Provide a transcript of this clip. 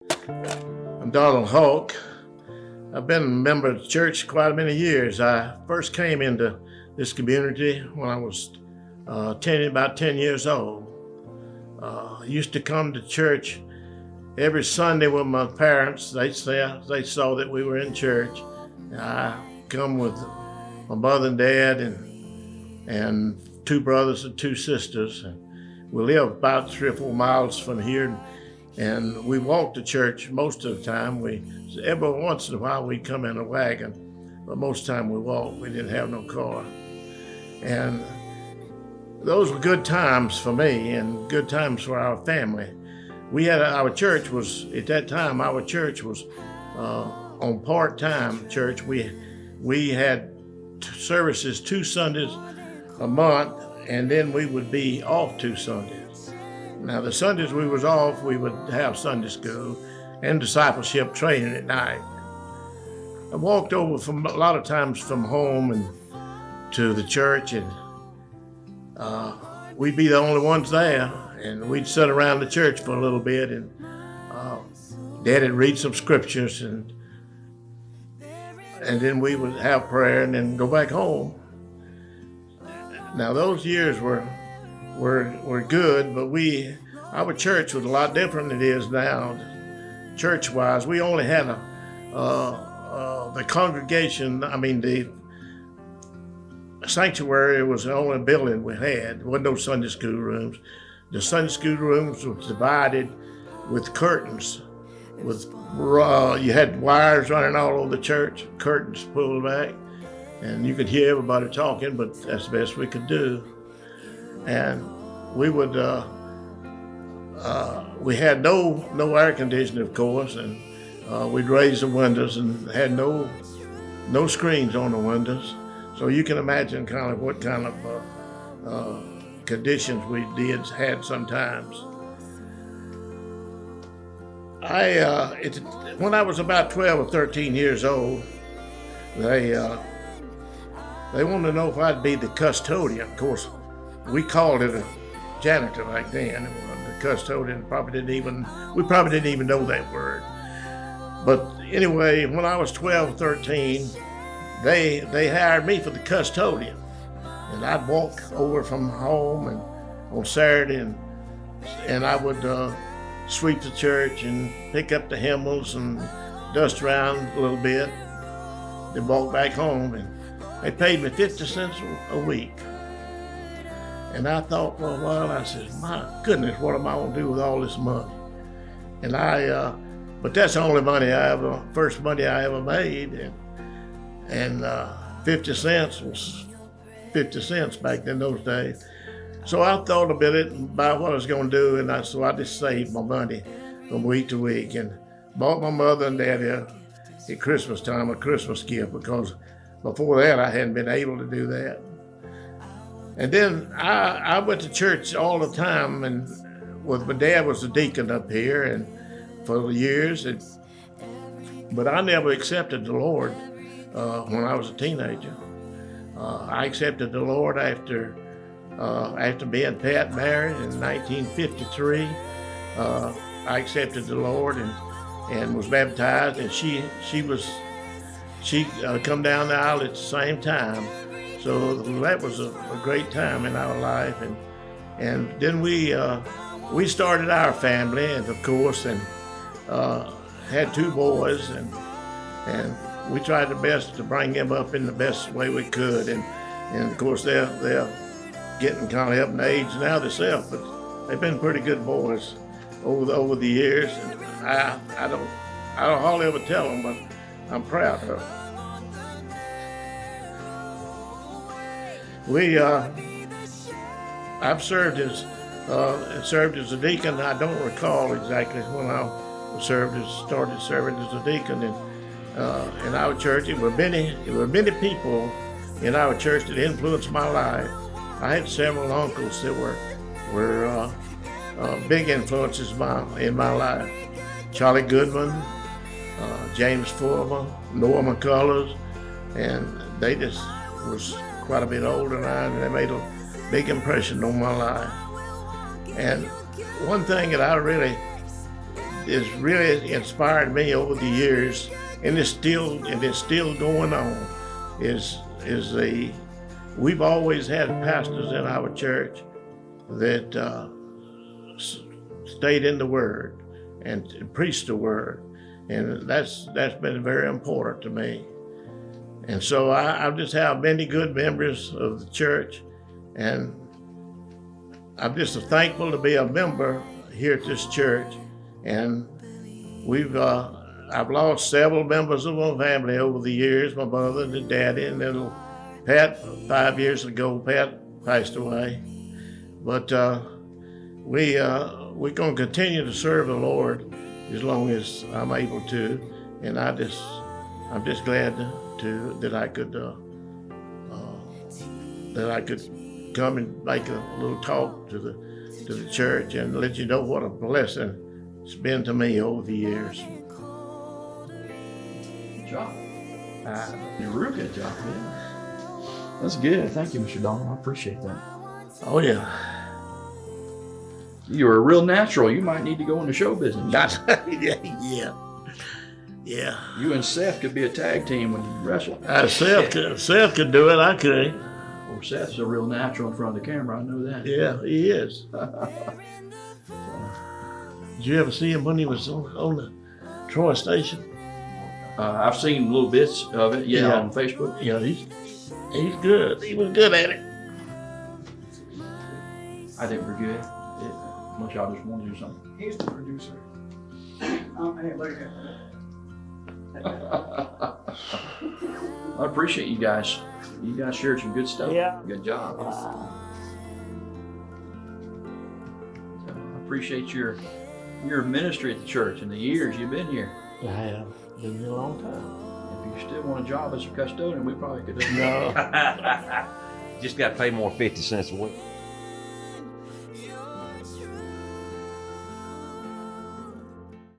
I'm Donald Hawk. I've been a member of the church quite many years. I first came into this community when I was about 10 years old. I used to come to church every Sunday with my parents. They saw that we were in church. I come with my mother and dad and two brothers and two sisters. We live about 3 or 4 miles from here, and we walk to church most of the time. Every once in a while we'd come in a wagon, but most of the time we walked. We didn't have no car. And those were good times for me and good times for our family. Our church was, at that time, our church was on part-time church. We had services 2 Sundays a month, and then we would be off 2 Sundays. Now, the Sundays we was off, we would have Sunday school and discipleship training at night. I walked over a lot of times from home and to the church, and we'd be the only ones there, and we'd sit around the church for a little bit, and Daddy'd read some scriptures, and then we would have prayer and then go back home. Now, those years were good, but our church was a lot different than it is now. Church-wise, we only had the congregation. The sanctuary was the only building we had. There wasn't no Sunday school rooms. The Sunday school rooms were divided with curtains. You had wires running all over the church, curtains pulled back, and you could hear everybody talking, but that's the best we could do. And we would, we had no air conditioning, of course, and we'd raise the windows and had no screens on the windows. So you can imagine what kind of conditions we had sometimes. When I was about 12 or 13 years old, they wanted to know if I'd be the custodian. Of course, we called it a janitor back then. The custodian we probably didn't even know that word. But anyway, when I was 12 or 13, they hired me for the custodian. And I'd walk over from home and on Saturday and I would sweep the church and pick up the hymnals and dust around a little bit, then walk back home. And they paid me 50 cents a week. And I thought for a while, I said, my goodness, what am I gonna do with all this money? And but that's the only first money I ever made. And 50 cents was 50 cents back in those days. So I thought a bit about what I was gonna do, and so I just saved my money from week to week and bought my mother and daddy at Christmas time a Christmas gift, because before that I hadn't been able to do that. And then I went to church all the time, and my dad was a deacon up here and for years, but I never accepted the Lord when I was a teenager. I accepted the Lord after being Pat married in 1953. I accepted the Lord and was baptized, and she come down the aisle at the same time. So that was a great time in our life, and then we started our family, and of course, and had 2 boys, and we tried the best to bring them up in the best way we could, and of course they're getting kind of up in age now themselves, but they've been pretty good boys over the years, and I don't hardly ever tell them, but I'm proud of them. I've served as a deacon. I don't recall exactly when I started serving as a deacon in our church. There were many people in our church that influenced my life. I had several uncles that were big influences in my life. Charlie Goodman, James Foreman, Noah McCullers, and they just was quite a bit older than I, and they made a big impression on my life. And one thing that I really has really inspired me over the years, and it's still going on. We've always had pastors in our church that stayed in the Word and preached the Word, and that's been very important to me. And so I just have many good members of the church, and I'm just thankful to be a member here at this church. And I've lost several members of my family over the years, my mother and daddy, and then Pat, 5 years ago, Pat passed away. But we're going to continue to serve the Lord as long as I'm able to, and I'm just glad that I could come and make a little talk to the church and let you know what a blessing it's been to me over the years. Good job. You're a real good job. Yeah. That's good. Thank you, Mr. Donald. I appreciate that. Oh yeah. You're a real natural. You might need to go into show business. Yeah. You and Seth could be a tag team when you wrestle. Seth could do it. I could. Well, Seth's a real natural in front of the camera. I know that. Yeah, he is. Did you ever see him when he was on the Troy station? I've seen little bits of it. Yeah, on Facebook. Yeah, he's good. He was good at it. I didn't forget it. Unless y'all just want to do something. He's the producer. Hey, look at I appreciate you guys. You guys shared some good stuff. Yeah. Good job. So I appreciate your ministry at the church and the years you've been here. I have. Been here a long time. If you still want a job as a custodian, we probably could do it. No. Just got to pay more 50 cents a week.